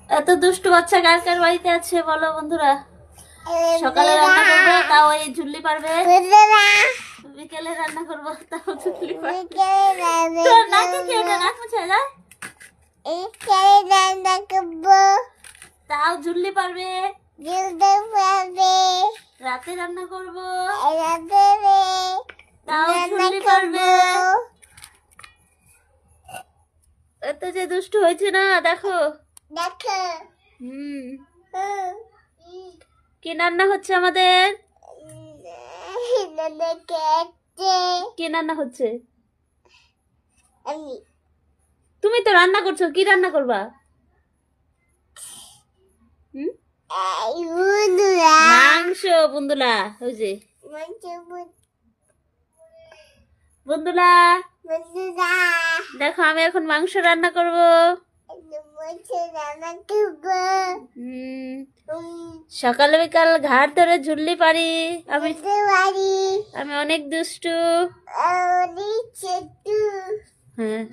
এত দুষ্টু বাচ্চা কার কার বাড়িতে আছে বলো বন্ধুরা। সকালে রান্না করবো তাও এই ঝুল্লি পারবে, বিকেলে রান্না করবো তাও ঝুল্লি পারবে। তোর নাকে কি ওটা? নাক মুছে যা। তাও ঝুল্লি পারবে। রাতে রান্না করবো তাও ঝুল্লি পারবে। এত যে দুষ্টু হয়েছে না দেখো। হুম, কি রান্না হচ্ছে আমাদের? কি রান্না হচ্ছে? তুমি তো রান্না করছো, কি রান্না করবা? মাংস। বন্ধুলা ওই যে বন্ধুলা দেখো আমি এখন মাংস রান্না করব। সকালে বিকাল ঘাট ধরে ঝুললি পারি আমি। আমি অনেক দুষ্টু। হ্যাঁ